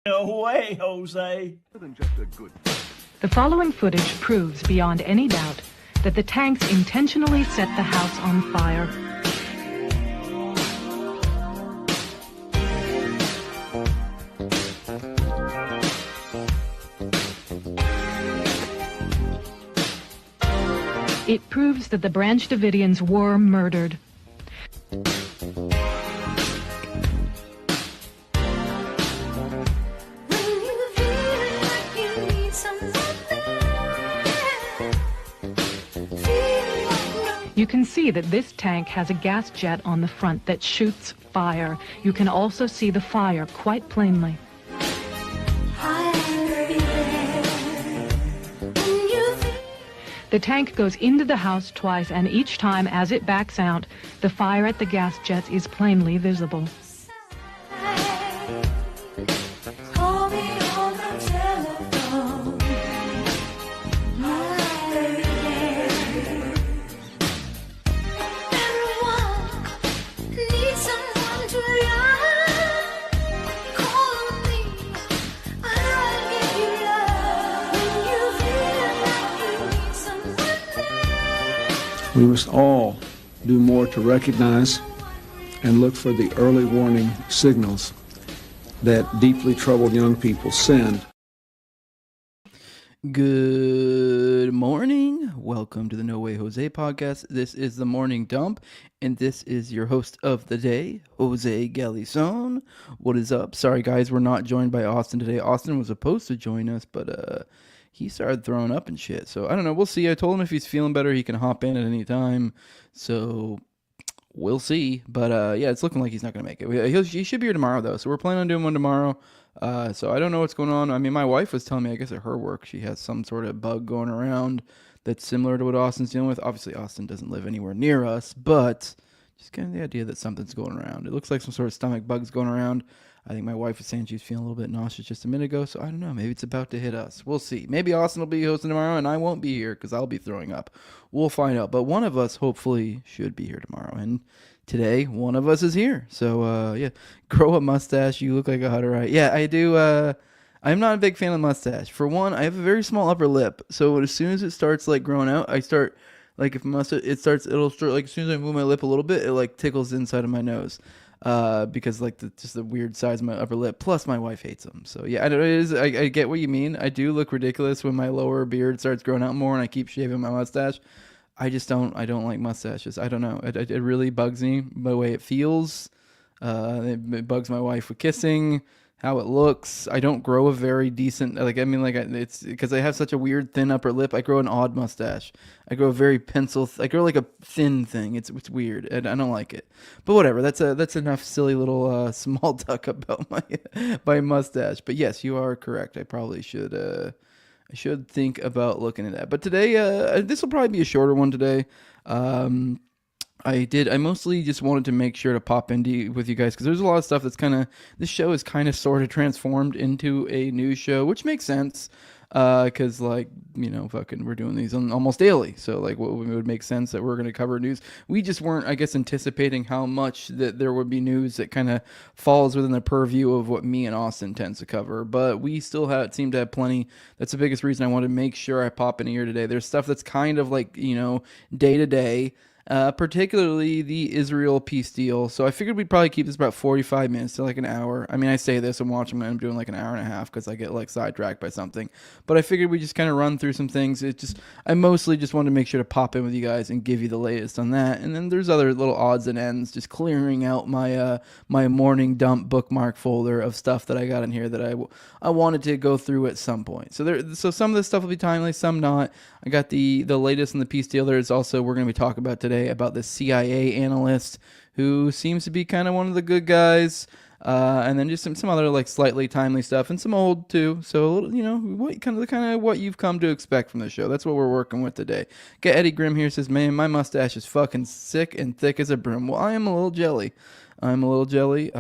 No way, Jose. The following footage proves beyond any doubt that the tanks intentionally set the house on fire. It proves that the Branch Davidians were murdered. You can see that this tank has a gas jet on the front that shoots fire. You can also see the fire quite plainly. The tank goes into the house twice, and each time as it backs out, the fire at the gas jet is plainly visible. We must all do more to recognize and look for the early warning signals that deeply troubled young people send. Good morning. Welcome to the No Way Jose podcast. This is the Morning Dump, and this is your host of the day, Jose Galison. What is up? Sorry, guys, we're not joined by Austin today. Austin was supposed to join us, but he started throwing up and shit. So I don't know. We'll see. I told him if he's feeling better, he can hop in at any time. So we'll see. But yeah, it's looking like he's not going to make it. He should be here tomorrow, though. So we're planning on doing one tomorrow. So I don't know what's going on. I mean, my wife was telling me, I guess at her work, she has some sort of bug going around that's similar to what Austin's dealing with. Obviously, Austin doesn't live anywhere near us, but just kind of the idea that something's going around. It looks like some sort of stomach bug's going around. I think my wife was saying she was feeling a little bit nauseous just a minute ago, so I don't know. Maybe it's about to hit us. We'll see. Maybe Austin will be hosting tomorrow, and I won't be here because I'll be throwing up. We'll find out. But one of us, hopefully, should be here tomorrow. And today, one of us is here. So, yeah, grow a mustache. You look like a Hutterite. Yeah, I do. I'm not a big fan of mustache. For one, I have a very small upper lip. So as soon as it starts, like, growing out, I start, like, if mustache, it'll start, like, as soon as I move my lip a little bit, it, like, tickles the inside of my nose. Because like just the weird size of my upper lip. Plus, my wife hates them. So yeah, I get what you mean. I do look ridiculous when my lower beard starts growing out more and I keep shaving my mustache. I don't like mustaches. I don't know. It really bugs me the way it feels. It bugs my wife with kissing, how it looks. I don't grow a very decent, it's because I have such a weird thin upper lip. I grow an odd mustache. I grow a very pencil. I grow like a thin thing. It's weird, and I don't like it. But whatever. That's enough silly little small talk about my mustache. But yes, you are correct. I probably should. I should think about looking at that. But today, this will probably be a shorter one today. I mostly just wanted to make sure to pop in with you guys because there's a lot of stuff that's this show is kind of sort of transformed into a news show, which makes sense because, like, you know, we're doing these almost daily. So, like, it would make sense that we're going to cover news. We just weren't, I guess, anticipating how much that there would be news that kind of falls within the purview of what me and Austin tends to cover. But we still seem to have plenty. That's the biggest reason I wanted to make sure I pop in here today. There's stuff that's kind of like, you know, day to day. Particularly the Israel peace deal. So I figured we'd probably keep this about 45 minutes to like an hour. I mean, I say this and watch them and I'm doing like an hour and a half because I get like sidetracked by something. But I figured we just kind of run through some things. I mostly just wanted to make sure to pop in with you guys and give you the latest on that. And then there's other little odds and ends, just clearing out my my morning dump bookmark folder of stuff that I got in here that I wanted to go through at some point. So some of this stuff will be timely, some not. I got the latest in the peace deal. There's also, we're going to be talking about today about the CIA analyst who seems to be kind of one of the good guys, and then just some other like slightly timely stuff and some old too. So, you know, what kind of what you've come to expect from the show. That's what we're working with today. Get Eddie Grimm here says, "Man, my mustache is fucking sick and thick as a broom." Well, I am a little jelly. I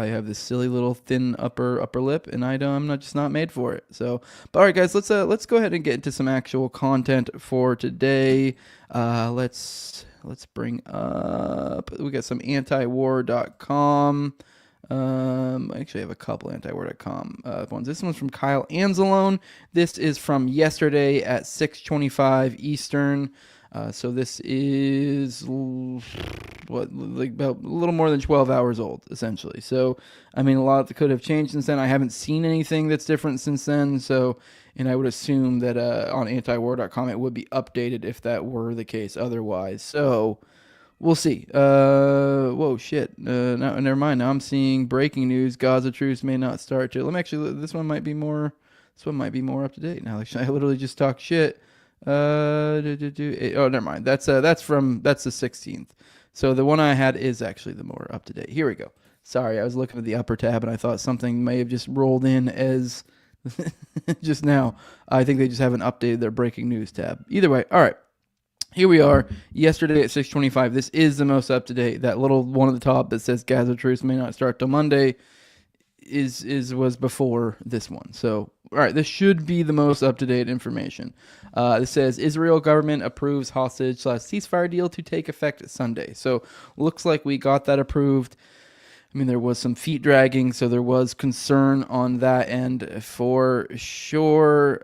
have this silly little thin upper lip, and I'm not made for it. So, but all right, guys, let's go ahead and get into some actual content for today. Let's bring up. We got some antiwar.com. Actually, I have a couple antiwar.com ones. This one's from Kyle Anzalone. This is from yesterday at 6:25 Eastern. So this is about a little more than 12 hours old, essentially. So, I mean, a lot could have changed since then. I haven't seen anything that's different since then. So, and I would assume that on antiwar.com it would be updated if that were the case otherwise. So, we'll see. Whoa, shit. No, never mind. Now I'm seeing breaking news. Gaza truce may not start to. Let me actually. This one might be more up to date. Now, I literally just talked shit. Oh, never mind. That's the 16th. So the one I had is actually the more up to date. Here we go. Sorry, I was looking at the upper tab and I thought something may have just rolled in as just now. I think they just haven't updated their breaking news tab. Either way, all right. Here we are, yesterday at 6:25. This is the most up to date. That little one at the top that says Gaza truce may not start till Monday was before this one. So, all right, this should be the most up to date information. This says Israel government approves hostage/ceasefire deal to take effect Sunday. So, looks like we got that approved. I mean, there was some feet dragging, so there was concern on that end for sure.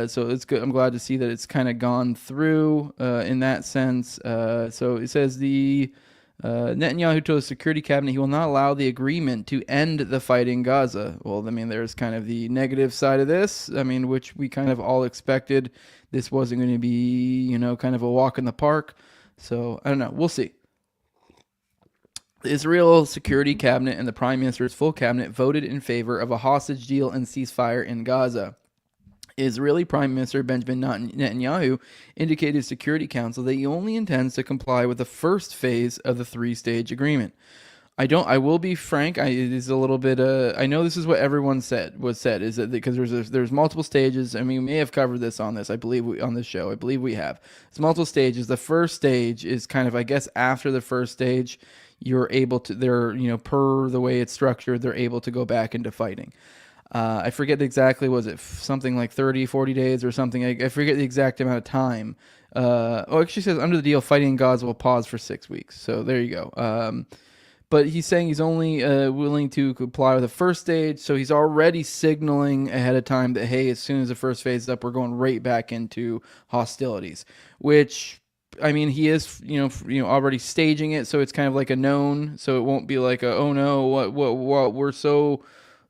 So it's good. I'm glad to see that it's kind of gone through in that sense. So it says Netanyahu told the security cabinet he will not allow the agreement to end the fight in Gaza. Well, I mean, there's kind of the negative side of this. I mean, which we kind of all expected. This wasn't going to be, kind of a walk in the park. So I don't know. We'll see. The Israel Security Cabinet and the Prime Minister's full cabinet voted in favor of a hostage deal and ceasefire in Gaza. Israeli Prime Minister Benjamin Netanyahu indicated to Security Council that he only intends to comply with the first phase of the three-stage agreement. I will be frank. It is a little bit. I know this is what everyone was said is that because there's multiple stages. I mean, we may have covered this on this. I believe on this show. I believe we have. It's multiple stages. The first stage is kind of, I guess, after the first stage, you're able to. Per the way it's structured, they're able to go back into fighting. I forget exactly. Was it something like 30, 40 days or something? I forget the exact amount of time. It actually says under the deal, fighting in Gaza will pause for 6 weeks. So there you go. But he's saying he's only willing to comply with the first stage, so he's already signaling ahead of time that, hey, as soon as the first phase is up, we're going right back into hostilities. Which, I mean, he is, already staging it, so it's kind of like a known. So it won't be like oh no, what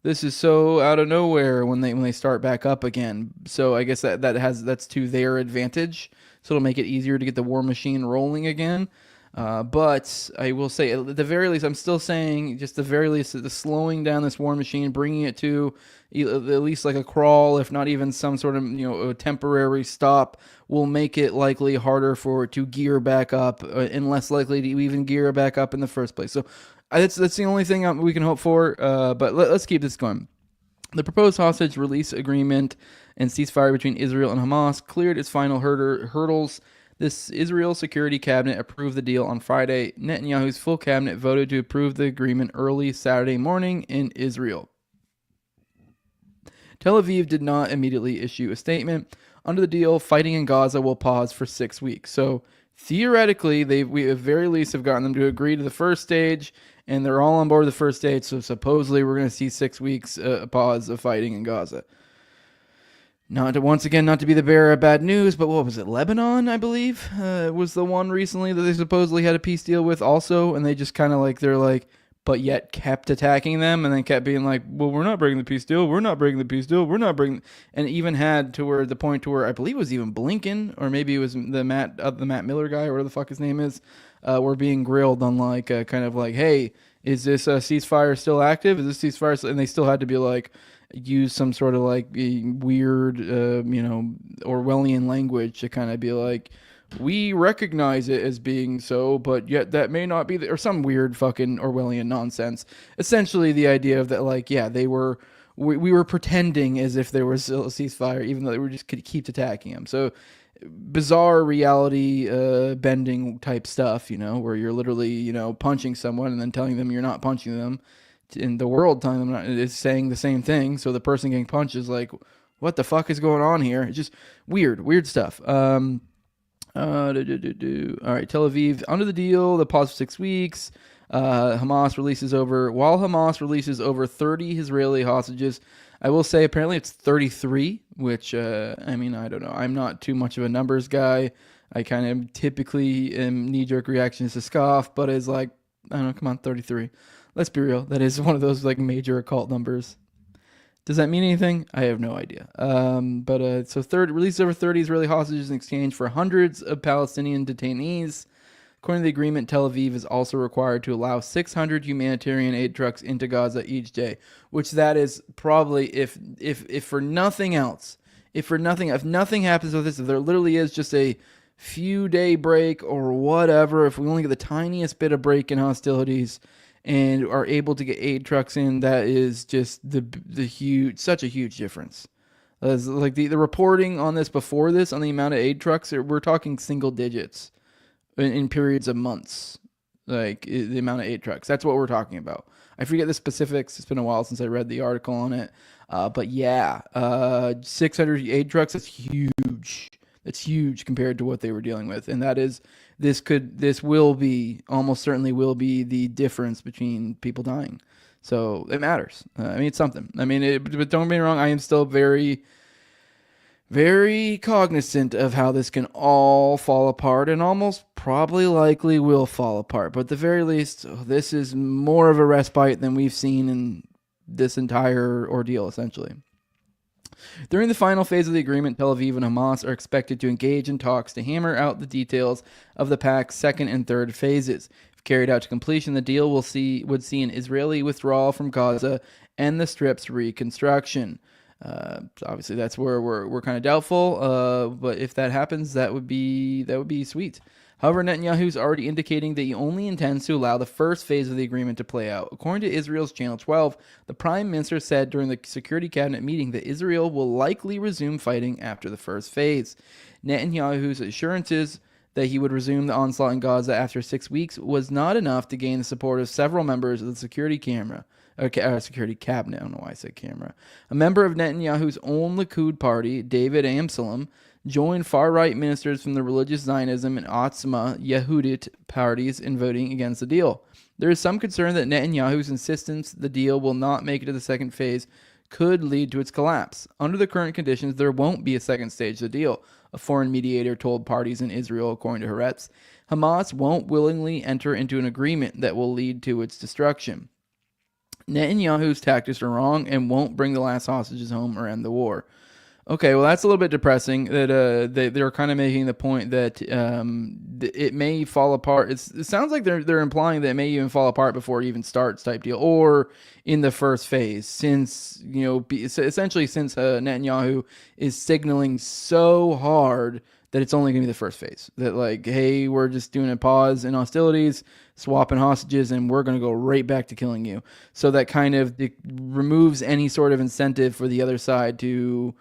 this is so out of nowhere when they start back up again. So I guess that's to their advantage. So it'll make it easier to get the war machine rolling again. But I will say, at the very least, I'm still saying, just the very least, the slowing down this war machine, bringing it to at least like a crawl, if not even some sort of a temporary stop, will make it likely harder for it to gear back up, and less likely to even gear back up in the first place. So that's the only thing we can hope for. But let's keep this going. The proposed hostage release agreement and ceasefire between Israel and Hamas cleared its final hurdles. This Israel Security Cabinet approved the deal on Friday. Netanyahu's full cabinet voted to approve the agreement early Saturday morning in Israel. Tel Aviv did not immediately issue a statement. Under the deal, fighting in Gaza will pause for 6 weeks. So theoretically, we at very least have gotten them to agree to the first stage, and they're all on board the first stage. So supposedly we're going to see 6 weeks pause of fighting in Gaza. Not to be the bearer of bad news, but what was it? Lebanon, I believe, was the one recently that they supposedly had a peace deal with also, and they just kind of but yet kept attacking them, and then kept being like, well, we're not breaking the peace deal, we're not breaking the peace deal, we're not breaking, and even had to the point where I believe it was even Blinken, or maybe it was the Matt Miller guy, or whatever the fuck his name is, were being grilled on kind of like, hey, is this ceasefire still active? Is this ceasefire? And they still had to be like, use some sort of weird, Orwellian language to kind of be like, we recognize it as being so, but yet that may not be, or some weird fucking Orwellian nonsense. Essentially, the idea of that, we were pretending as if there was still a ceasefire, even though they were just keep attacking them. So bizarre reality bending type stuff, where you're literally, punching someone and then telling them you're not punching them. In the world telling them is saying the same thing, so the person getting punched is like, what the fuck is going on here? It's just weird stuff. All right, Tel Aviv, under the deal, the pause for 6 weeks. While Hamas releases over 30 Israeli hostages. I will say apparently it's 33, which, I don't know. I'm not too much of a numbers guy. I kind of typically knee-jerk reaction is to scoff, but it's like, I don't know, come on, 33. Let's be real. That is one of those like major occult numbers. Does that mean anything? I have no idea. Release over 30 Israeli hostages in exchange for hundreds of Palestinian detainees. According to the agreement, Tel Aviv is also required to allow 600 humanitarian aid trucks into Gaza each day, which that is probably if nothing happens with this, if there literally is just a few day break or whatever, if we only get the tiniest bit of break in hostilities and are able to get aid trucks in, that is just such a huge difference. Like the reporting on this before this, on the amount of aid trucks, we're talking single digits in periods of months, like the amount of aid trucks. That's what we're talking about. I forget the specifics. It's been a while since I read the article on it. But yeah, 600 aid trucks, that's huge. That's huge compared to what they were dealing with. And this will almost certainly will be the difference between people dying. So it matters. It's something. But don't get me wrong, I am still very, very cognizant of how this can all fall apart and almost probably likely will fall apart. But at the very least, this is more of a respite than we've seen in this entire ordeal, essentially. During the final phase of the agreement, Tel Aviv and Hamas are expected to engage in talks to hammer out the details of the pact's second and third phases. If carried out to completion, the deal would see an Israeli withdrawal from Gaza and the Strip's reconstruction. Obviously, that's where we're kind of doubtful. But if that happens, that would be sweet. However, Netanyahu's already indicating that he only intends to allow the first phase of the agreement to play out. According to Israel's Channel 12, the Prime Minister said during the Security Cabinet meeting that Israel will likely resume fighting after the first phase. Netanyahu's assurances that he would resume the onslaught in Gaza after 6 weeks was not enough to gain the support of several members of the Security Cabinet. I don't know why I said camera. A member of Netanyahu's own Likud party, David Amsalem, joined far-right ministers from the Religious Zionism and Otzma Yehudit parties in voting against the deal. There is some concern that Netanyahu's insistence the deal will not make it to the second phase could lead to its collapse. Under the current conditions, there won't be a second stage of the deal, a foreign mediator told parties in Israel, according to Haaretz. Hamas won't willingly enter into an agreement that will lead to its destruction. Netanyahu's tactics are wrong and won't bring the last hostages home or end the war. Okay, well, that's a little bit depressing that they're kind of making the point that it may fall apart. It sounds like they're implying that it may even fall apart before it even starts type deal, or in the first phase, since Netanyahu is signaling so hard that it's only going to be the first phase. That like, hey, we're just doing a pause in hostilities, swapping hostages, and we're going to go right back to killing you. So that kind of removes any sort of incentive for the other side to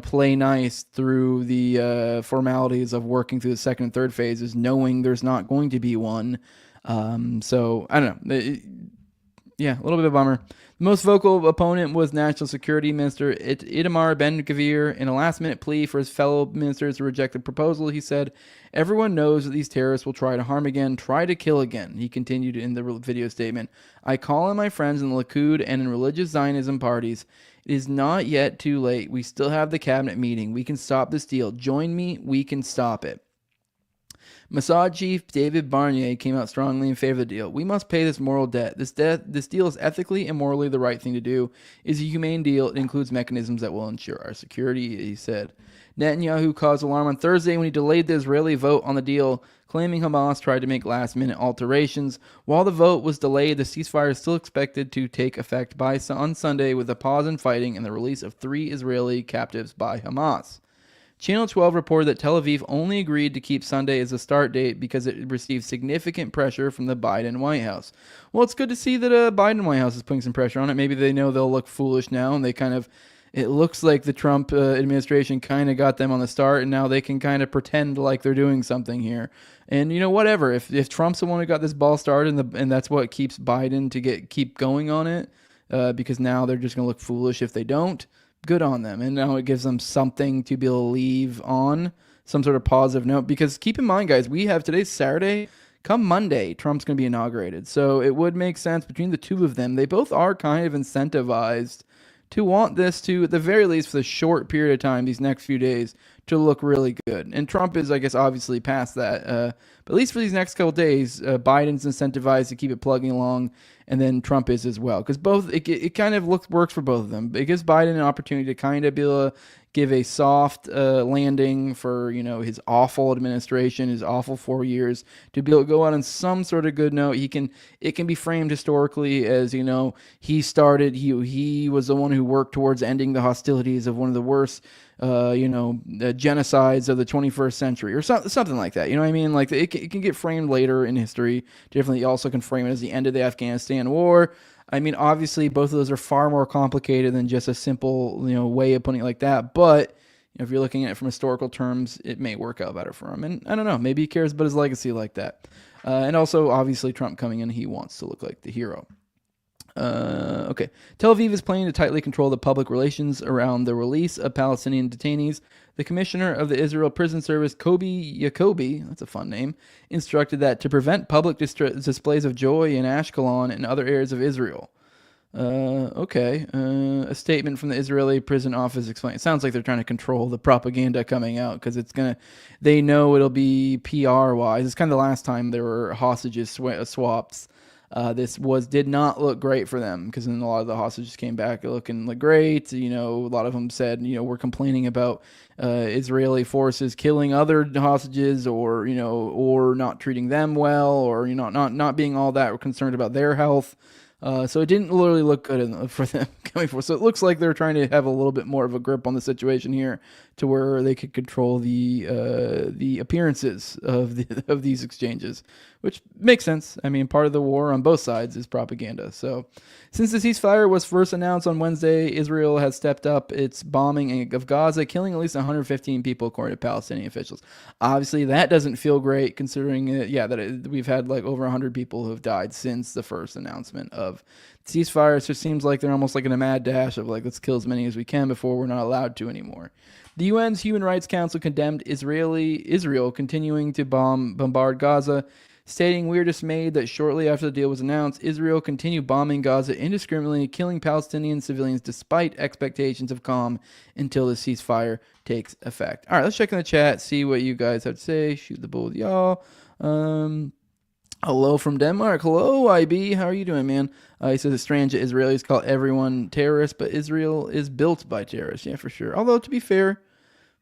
play nice through the formalities of working through the second and third phases, knowing there's not going to be one. So I don't know. A little bit of a bummer. The most vocal opponent was National Security Minister Itamar Ben-Gvir. In a last-minute plea for his fellow ministers to reject the proposal, he said, "Everyone knows that these terrorists will try to harm again, try to kill again." He continued in the video statement, "I call on my friends in the Likud and in religious Zionism parties. It is not yet too late. We still have the cabinet meeting. We can stop this deal. Join me. We can stop it." Mossad chief David Barnier came out strongly in favor of the deal. "We must pay this moral debt. This deal is ethically and morally the right thing to do. It is a humane deal. It includes mechanisms that will ensure our security," he said. Netanyahu caused alarm on Thursday when he delayed the Israeli vote on the deal, claiming Hamas tried to make last-minute alterations. While the vote was delayed, the ceasefire is still expected to take effect on Sunday, with a pause in fighting and the release of 3 Israeli captives by Hamas. Channel 12 reported that Tel Aviv only agreed to keep Sunday as a start date because it received significant pressure from the Biden White House. Well, it's good to see that Biden White House is putting some pressure on it. Maybe they know they'll look foolish now, and it looks like the Trump administration kind of got them on the start, and now they can kind of pretend like they're doing something here. And whatever. If Trump's the one who got this ball started, and that's what keeps Biden to keep going on it, because now they're just going to look foolish if they don't. Good on them. And now it gives them something to be able to leave on, some sort of positive note. Because keep in mind, guys, today's Saturday. come Monday, Trump's going to be inaugurated. So it would make sense between the two of them. They both are kind of incentivized to want this to, at the very least for the short period of time, these next few days, to look really good. And Trump is, I guess, obviously past that. But at least for these next couple days, Biden's incentivized to keep it plugging along, and then Trump is as well. Because both, it kind of works for both of them. It gives Biden an opportunity to kind of be able to give a soft landing for, his awful administration, his awful 4 years, to be able to go out on some sort of good note. It can be framed historically as, he was the one who worked towards ending the hostilities of one of the worst genocides of the 21st century, or something like that. You know what I mean? Like it can get framed later in history differently. You also can frame it as the end of the Afghanistan war. I mean, obviously, both of those are far more complicated than just a simple, way of putting it like that. But if you're looking at it from historical terms, it may work out better for him. And I don't know, maybe he cares about his legacy like that. And also, obviously, Trump coming in, he wants to look like the hero. Okay. Tel Aviv is planning to tightly control the public relations around the release of Palestinian detainees. The commissioner of the Israel Prison Service, Kobi Yacobi, that's a fun name, instructed that to prevent public displays of joy in Ashkelon and other areas of Israel. Okay. A statement from the Israeli prison office explained. It sounds like they're trying to control the propaganda coming out because they know it'll be PR wise. It's kind of the last time there were hostages swaps. This did not look great for them because then a lot of the hostages came back looking like great. A lot of them said, we're complaining about Israeli forces killing other hostages, or not treating them well, or not being all that concerned about their health. So it didn't really look good for them coming forward. So it looks like they're trying to have a little bit more of a grip on the situation here, to where they could control the appearances of these exchanges, which makes sense. I mean, part of the war on both sides is propaganda. So since the ceasefire was first announced on Wednesday, Israel has stepped up its bombing of Gaza, killing at least 115 people, according to Palestinian officials. Obviously, that doesn't feel great, considering we've had like over 100 people who have died since the first announcement of ceasefire. It just seems like they're almost like in a mad dash of like, let's kill as many as we can before we're not allowed to anymore. The UN's Human Rights Council condemned Israel continuing to bombard Gaza, stating, "We are dismayed that shortly after the deal was announced, Israel continued bombing Gaza indiscriminately, killing Palestinian civilians despite expectations of calm until the ceasefire takes effect." All right, let's check in the chat, see what you guys have to say. Shoot the bull with y'all. Hello from Denmark. Hello, IB. How are you doing, man? He says it's strange that Israelis call everyone terrorists, but Israel is built by terrorists. Yeah, for sure. Although, to be fair,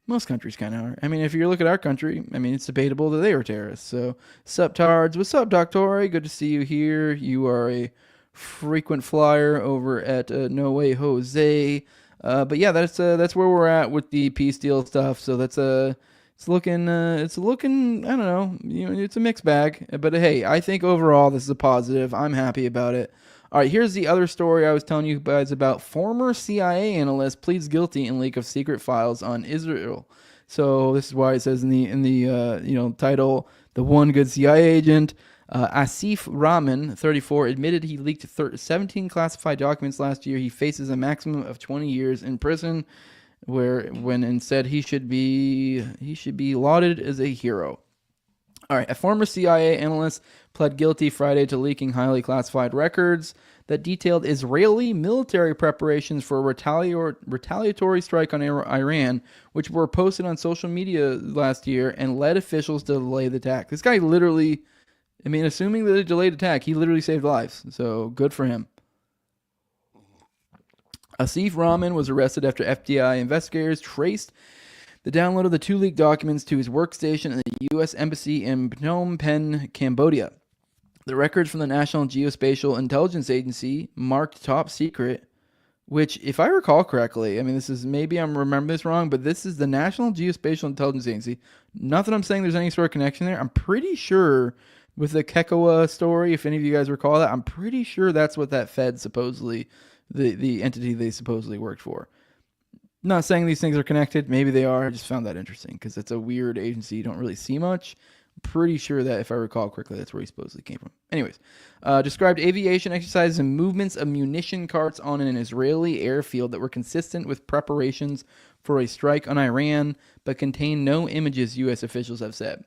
most countries kind of are. I mean, if you look at our country, it's debatable that they were terrorists. So, sup, Tards? What's up, Doctore? Good to see you here. You are a frequent flyer over at No Way Jose. But yeah, that's where we're at with the peace deal stuff. So it's looking, I don't know, it's a mixed bag. But hey, I think overall this is a positive. I'm happy about it. All right, here's the other story I was telling you guys about. Former CIA analyst pleads guilty in leak of secret files on Israel. So this is why it says in the title, the one good CIA agent, Asif Rahman, 34, admitted he leaked 17 classified documents last year. He faces a maximum of 20 years in prison, when instead he should be lauded as a hero. All right, a former CIA analyst pled guilty Friday to leaking highly classified records that detailed Israeli military preparations for a retaliatory strike on Iran, which were posted on social media last year and led officials to delay the attack. This guy literally, assuming that it delayed attack, he literally saved lives. So good for him. Asif Rahman was arrested after FBI investigators traced the download of the two leaked documents to his workstation in the U.S. Embassy in Phnom Penh, Cambodia. The records from the National Geospatial Intelligence Agency, marked top secret, which, if I recall correctly, this is, maybe I'm remembering this wrong, but this is the National Geospatial Intelligence Agency. Not that I'm saying there's any sort of connection there. I'm pretty sure with the Kekawa story, if any of you guys recall that, I'm pretty sure that's what that Fed supposedly, the entity they supposedly worked for. Not saying these things are connected. Maybe they are. I just found that interesting because it's a weird agency you don't really see much. I'm pretty sure that, if I recall correctly, that's where he supposedly came from. Anyways, described aviation exercises and movements of munition carts on an Israeli airfield that were consistent with preparations for a strike on Iran, but contained no images, U.S. officials have said.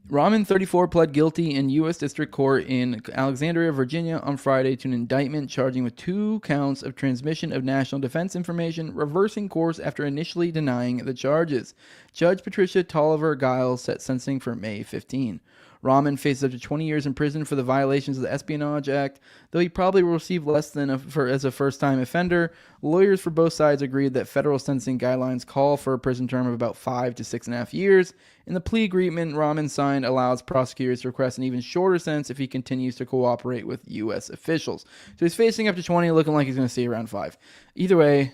Rahman, 34, pled guilty in U.S. District Court in Alexandria, Virginia on Friday to an indictment charging with 2 counts of transmission of national defense information, reversing course after initially denying the charges. Judge Patricia Tolliver Giles set sentencing for May 15. Rahman faces up to 20 years in prison for the violations of the Espionage Act, though he probably will receive less than as a first-time offender. Lawyers for both sides agreed that federal sentencing guidelines call for a prison term of about 5 to 6.5 years. And the plea agreement Rahman signed allows prosecutors to request an even shorter sentence if he continues to cooperate with U.S. officials. So he's facing up to 20, looking like he's going to see around 5. Either way,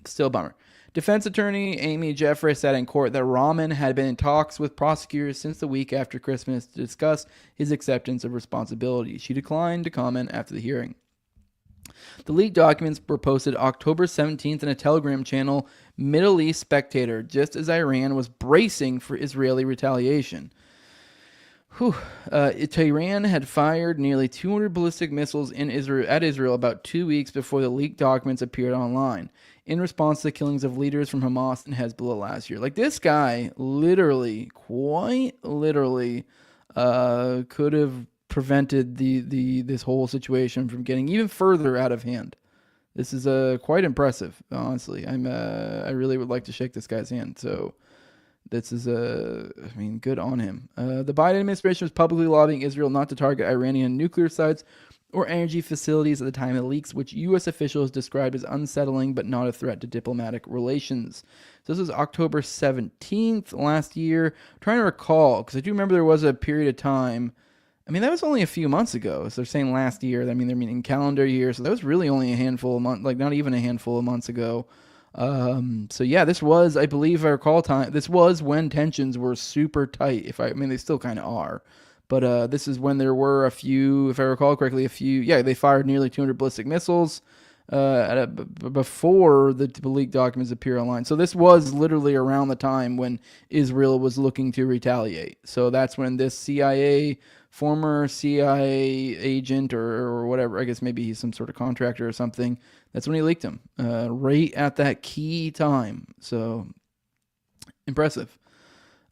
still a bummer. Defense attorney Amy Jeffrey said in court that Rahman had been in talks with prosecutors since the week after Christmas to discuss his acceptance of responsibility. She declined to comment after the hearing. The leaked documents were posted October 17th in a Telegram channel, Middle East Spectator, just as Iran was bracing for Israeli retaliation. Tehran had fired nearly 200 ballistic missiles at Israel about 2 weeks before the leaked documents appeared online, in response to the killings of leaders from Hamas and Hezbollah last year. Like, this guy quite literally, could have prevented this whole situation from getting even further out of hand. This is quite impressive, honestly. I really would like to shake this guy's hand. So this is good on him. The Biden administration was publicly lobbying Israel not to target Iranian nuclear sites or energy facilities at the time of the leaks, which U.S. officials described as unsettling but not a threat to diplomatic relations. So this was October 17th last year. I'm trying to recall, because I do remember there was a period of time. I mean, that was only a few months ago. So they're saying last year. I mean, they're meaning calendar year. So that was really only a handful of months, like not even a handful of months ago. So yeah, this was, I believe I recall time. This was when tensions were super tight. They still kind of are. But this is when there were a few, if I recall correctly, they fired nearly 200 ballistic missiles before the leaked documents appear online. So this was literally around the time when Israel was looking to retaliate. So that's when this former CIA agent or whatever, I guess maybe he's some sort of contractor or something, that's when he leaked them, right at that key time. So impressive.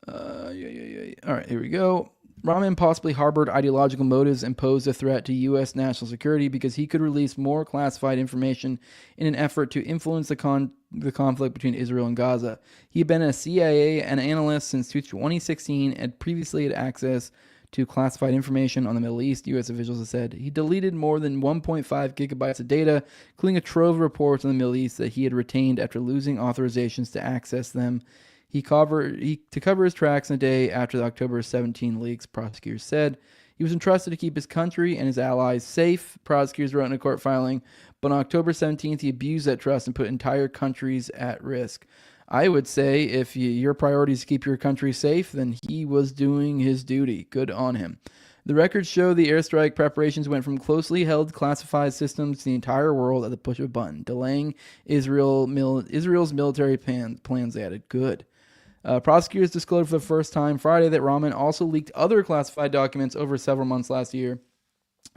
All right, here we go. Rahman possibly harbored ideological motives and posed a threat to U.S. national security because he could release more classified information in an effort to influence the conflict between Israel and Gaza. He had been a CIA analyst since 2016 and previously had access to classified information on the Middle East, U.S. officials have said. He deleted more than 1.5 gigabytes of data, including a trove of reports on the Middle East that he had retained after losing authorizations to access them. To cover his tracks in a day after the October 17 leaks, prosecutors said. He was entrusted to keep his country and his allies safe, prosecutors wrote in a court filing. But on October 17th, he abused that trust and put entire countries at risk. I would say if your priority is to keep your country safe, then he was doing his duty. Good on him. The records show the airstrike preparations went from closely held classified systems to the entire world at the push of a button, delaying Israel's military plans, they added. Good. Prosecutors disclosed for the first time Friday that Rahman also leaked other classified documents over several months last year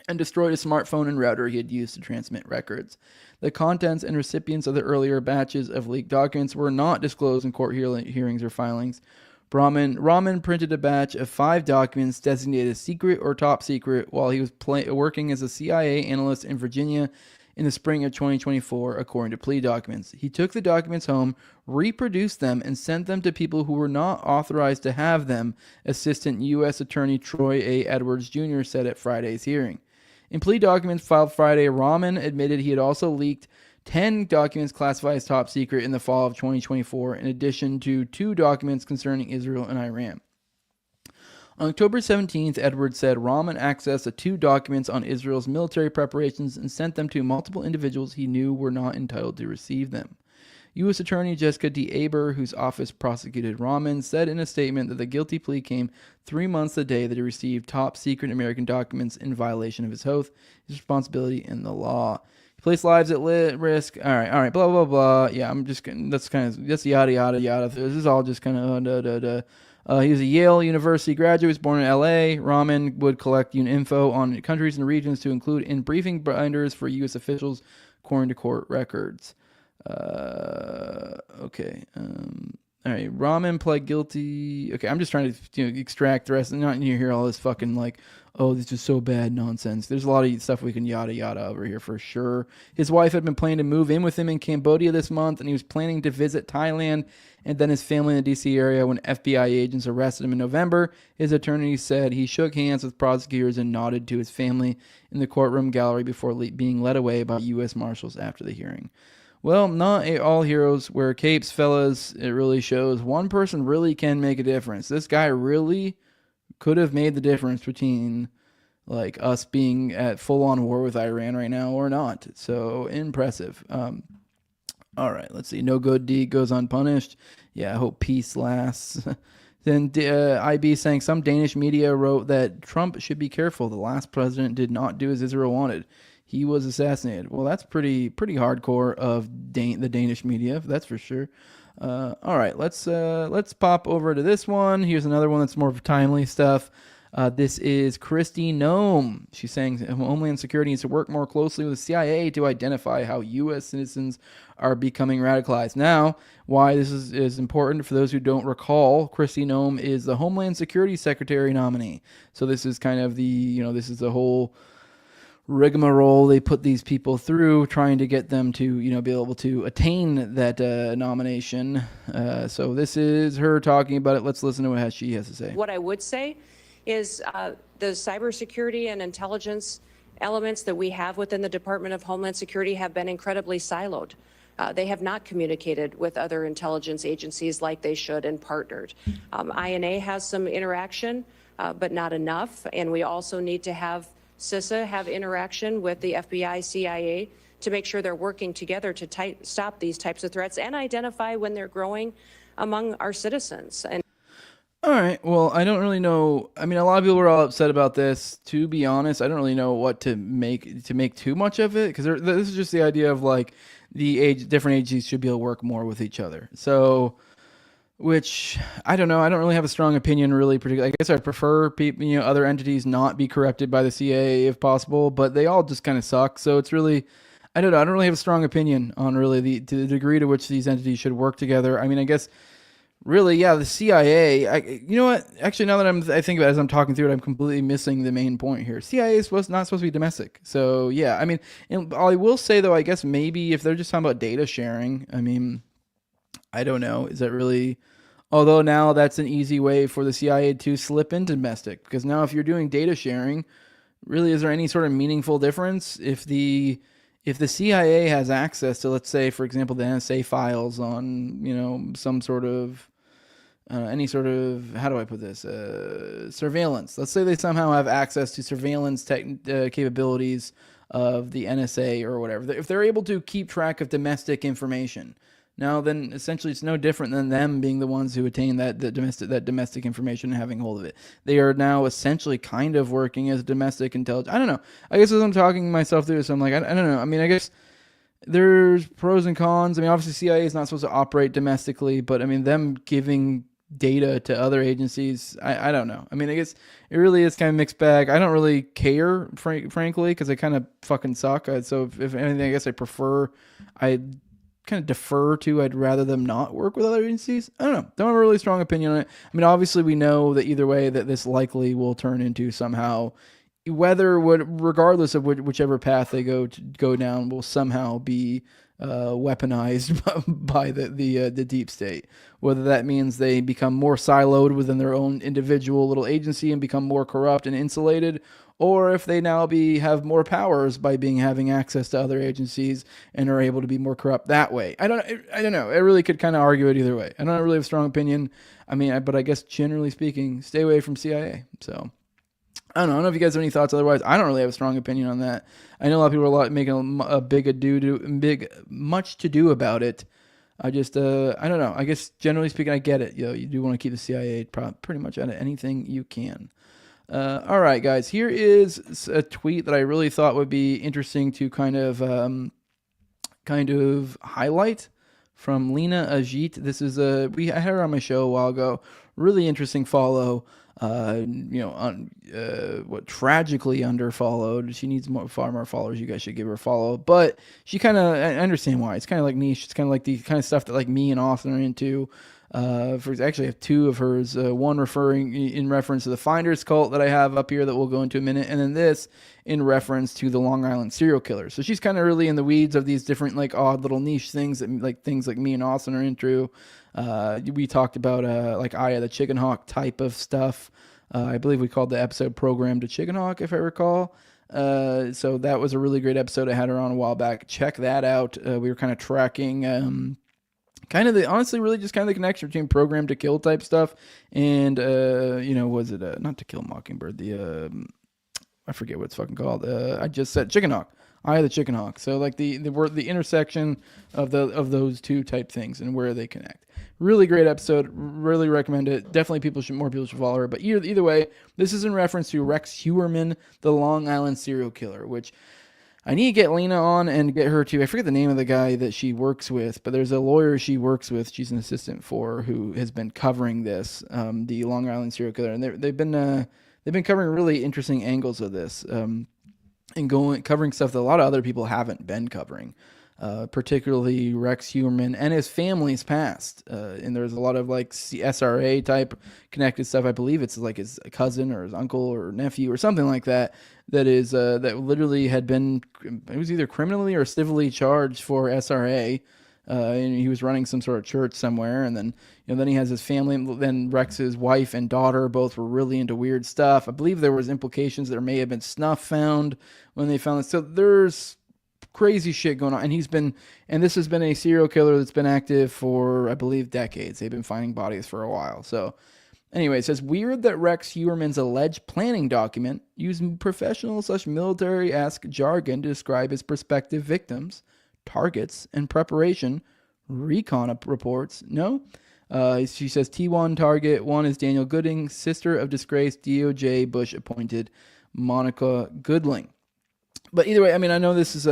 and destroyed a smartphone and router he had used to transmit records. The contents and recipients of the earlier batches of leaked documents were not disclosed in court hearings or filings. Rahman printed a batch of 5 documents designated secret or top secret while he was working as a CIA analyst in Virginia in the spring of 2024, according to plea documents. He took the documents home, reproduced them, and sent them to people who were not authorized to have them, Assistant U.S. Attorney Troy A. Edwards Jr. said at Friday's hearing. In plea documents filed Friday, Rahman admitted he had also leaked 10 documents classified as top secret in the fall of 2024, in addition to 2 documents concerning Israel and Iran. On October 17th, Edwards said Rahman accessed the 2 documents on Israel's military preparations and sent them to multiple individuals he knew were not entitled to receive them. U.S. Attorney Jessica D. Aber, whose office prosecuted Rahman, said in a statement that the guilty plea came 3 months the day that he received top-secret American documents in violation of his oath, his responsibility, and the law. He placed lives at risk. All right, blah, blah, blah. Yeah, that's yada, yada, yada. This is all just kind of... He was a Yale University graduate. He was born in L.A. Rahman would collect info on countries and regions to include in briefing binders for U.S. officials, according to court records. Okay. All right, Rahman pled guilty. Okay, I'm just trying to extract the rest. Not you hear all this fucking like, oh, this is so bad nonsense. There's a lot of stuff we can yada yada over here for sure. His wife had been planning to move in with him in Cambodia this month, and he was planning to visit Thailand and then his family in the D.C. area when FBI agents arrested him in November. His attorney said he shook hands with prosecutors and nodded to his family in the courtroom gallery before being led away by U.S. Marshals after the hearing. Well, not all heroes wear capes, fellas. It really shows one person really can make a difference. This guy really could have made the difference between like us being at full-on war with Iran right now or not. So impressive. All right, let's see. No good deed goes unpunished. Yeah, I hope peace lasts. Then IB saying some Danish media wrote that Trump should be careful. The last president did not do as Israel wanted. He was assassinated. Well, that's pretty hardcore of the Danish media, that's for sure. All right, let's pop over to this one. Here's another one that's more timely stuff. This is Kristi Noem. She's saying Homeland Security needs to work more closely with the CIA to identify how U.S. citizens are becoming radicalized. Now, why this is important, for those who don't recall, Kristi Noem is the Homeland Security Secretary nominee. So this is kind of this is the whole rigmarole they put these people through, trying to get them to be able to attain that nomination. So this is her talking about it. Let's listen to what she has to say. What I would say is the cybersecurity and intelligence elements that we have within the Department of Homeland Security have been incredibly siloed. They have not communicated with other intelligence agencies like they should and partnered. INA has some interaction, but not enough. And we also need to have CISA have interaction with the FBI, CIA to make sure they're working together to stop these types of threats and identify when they're growing among our citizens. And all right. Well, I don't really know. I mean, a lot of people were all upset about this. To be honest, I don't really know what to make too much of it, because this is just the idea of like different agencies should be able to work more with each other. So, which I don't know. I don't really have a strong opinion, really. Particularly, I guess I prefer other entities not be corrupted by the CIA if possible, but they all just kind of suck. So it's really, I don't know. I don't really have a strong opinion on really the degree to which these entities should work together. I mean, I guess. Really, yeah, the CIA. You know what? Actually, now that I think about it as I'm talking through it, I'm completely missing the main point here. CIA is not supposed to be domestic. So, yeah, I mean, and I will say, though, I guess maybe if they're just talking about data sharing, I mean, I don't know. Is that really... Although now that's an easy way for the CIA to slip into domestic. Because now if you're doing data sharing, really, is there any sort of meaningful difference if the CIA has access to, let's say, for example, the NSA files on, some sort of, any sort of, how do I put this, surveillance. Let's say they somehow have access to surveillance capabilities of the NSA or whatever. If they're able to keep track of domestic information, now then essentially it's no different than them being the ones who attain that domestic information and having hold of it. They are now essentially kind of working as domestic intelligence. I don't know. I guess as I'm talking myself through this, I'm like, I don't know. I mean, I guess there's pros and cons. I mean, obviously CIA is not supposed to operate domestically, but I mean, them giving data to other agencies, I don't know. I mean, I guess it really is kind of mixed bag. I don't really care, frankly, because they kind of fucking suck. So if anything, I guess I kind of defer to. I'd rather them not work with other agencies. I don't know. Don't have a really strong opinion on it. I mean, obviously we know that either way that this likely will turn into somehow, regardless of whichever path they go down, will somehow be weaponized by the deep state. Whether that means they become more siloed within their own individual little agency and become more corrupt and insulated, or if they now have more powers by having access to other agencies and are able to be more corrupt that way. I don't know. I really could kind of argue it either way. I don't really have a strong opinion. I mean, but I guess generally speaking, stay away from CIA. So I don't know if you guys have any thoughts. Otherwise, I don't really have a strong opinion on that. I know a lot of people are making much to do about it. I just, I don't know. I guess generally speaking, I get it. You do want to keep the CIA pretty much out of anything you can. All right, guys, here is a tweet that I really thought would be interesting to kind of highlight from Lena Ajit. This is I had her on my show a while ago. really interesting follow. Tragically underfollowed. She needs far more followers. You guys should give her a follow. But she kind of, I understand why. It's kind of like niche. It's kind of like the kind of stuff that like me and Austin are into. Actually, I have two of hers. One referring in reference to the Finders cult that I have up here that we'll go into in a minute, and then this in reference to the Long Island serial killer. So she's kind of really in the weeds of these different like odd little niche things that things like me and Austin are into. We talked about like Aya the Chicken Hawk type of stuff. I believe we called the episode "Program to Chicken Hawk," if I recall. So that was a really great episode. I had her on a while back. Check that out. We were kind of tracking. Kind of honestly, really just kind of the connection between Program to Kill type stuff and, was it, not To Kill a Mockingbird, I forget what it's fucking called. I just said Chicken Hawk, Eye of the Chicken Hawk. So like the intersection of those two type things and where they connect. Really great episode. Really recommend it. Definitely more people should follow her. But either way, this is in reference to Rex Heuermann, the Long Island serial killer, which I need to get Lena on and get her to, I forget the name of the guy that she works with, but there's a lawyer she works with, she's an assistant for, who has been covering this, the Long Island serial killer. And they've been covering really interesting angles of this, and covering stuff that a lot of other people haven't been covering, particularly Rex Heuermann and his family's past. And there's a lot of like SRA type connected stuff. I believe it's like his cousin or his uncle or nephew or something like that. That is that literally had been, it was either criminally or civilly charged for SRA, and he was running some sort of church somewhere, and then then he has his family. Then Rex's wife and daughter both were really into weird stuff. I believe there was implications there may have been snuff found when they found it. So there's crazy shit going on, and this has been a serial killer that's been active for I believe decades. They've been finding bodies for a while. So. Anyway, it says, weird that Rex Heuermann's alleged planning document used professional/military-esque jargon to describe his prospective victims, targets, and preparation. Recon reports. No. She says T1 target 1 is Daniel Gooding, sister of disgraced DOJ Bush-appointed Monica Goodling. But either way, I mean, I know this is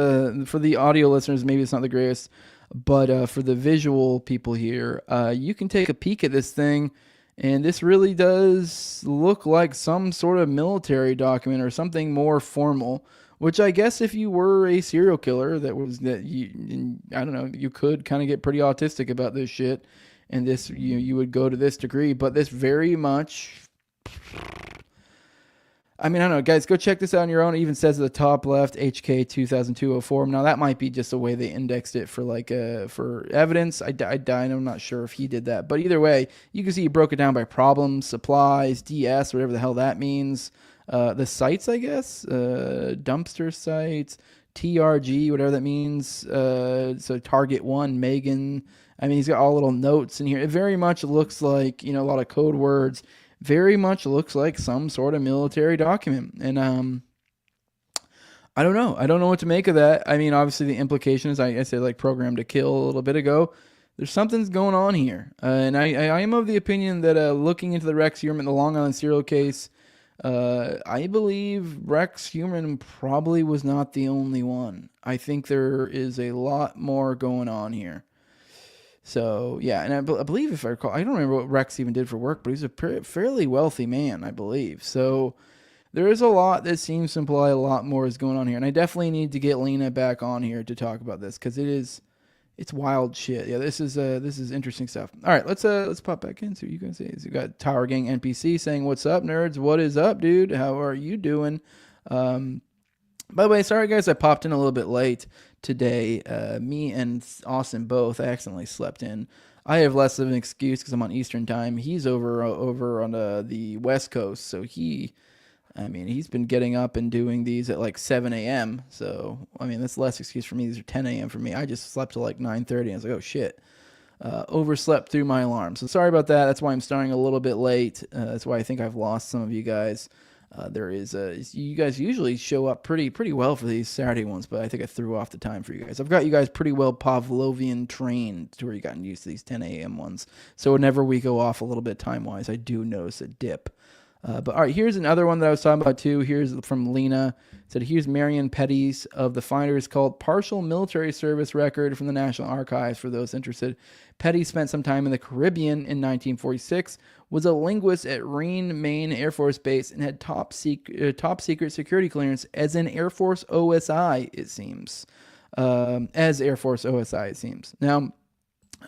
for the audio listeners, maybe it's not the greatest, but for the visual people here, you can take a peek at this thing. And this really does look like some sort of military document or something more formal, which I guess if you were a serial killer I don't know, you could kind of get pretty autistic about this shit. And this, you would go to this degree, but this very much, I mean, I don't know, guys, go check this out on your own. It even says at the top left, HK 2002-04. Now, that might be just the way they indexed it for like for evidence. I'm not sure if he did that. But either way, you can see he broke it down by problems, supplies, DS, whatever the hell that means. The sites, I guess, dumpster sites, TRG, whatever that means. So Target 1, Megan. I mean, he's got all little notes in here. It very much looks like, a lot of code words. Very much looks like some sort of military document. And I don't know. I don't know what to make of that. I mean, obviously the implication is, I said like Program to Kill a little bit ago. There's something's going on here. And I am of the opinion that looking into the Rex Heuermann, the Long Island serial case, I believe Rex Heuermann probably was not the only one. I think there is a lot more going on here. So, yeah, and I believe, if I recall, I don't remember what Rex even did for work, but he's a fairly wealthy man, I believe. So, there is a lot that seems to imply a lot more is going on here. And I definitely need to get Lena back on here to talk about this, because it's wild shit. Yeah, this is interesting stuff. All right, let's pop back in, see what you guys say. So, you got Tower Gang NPC saying, "What's up, nerds? What is up, dude? How are you doing?" By the way, sorry guys, I popped in a little bit late today. Me and Austin both, I accidentally slept in. I have less of an excuse because I'm on Eastern time. He's over on the West Coast, so he's been getting up and doing these at like 7 a.m. So, I mean, that's less excuse for me. These are 10 a.m. for me. I just slept till like 9:30. I was like, oh shit. Overslept through my alarm. So sorry about that. That's why I'm starting a little bit late. That's why I think I've lost some of you guys. You guys usually show up pretty well for these Saturday ones, but I think I threw off the time for you guys. I've got you guys pretty well Pavlovian trained to where you gotten used to these 10 a.m. ones. So whenever we go off a little bit time-wise, I do notice a dip. But all right, here's another one that I was talking about too. Here's from Lena. It said, here's Marion Petty's of the Finders called Partial Military Service Record from the National Archives for those interested. Petty spent some time in the Caribbean in 1946, was a linguist at Reen, Maine Air Force Base, and had top secret security clearance as an Air Force OSI, it seems. As Air Force OSI, it seems. Now,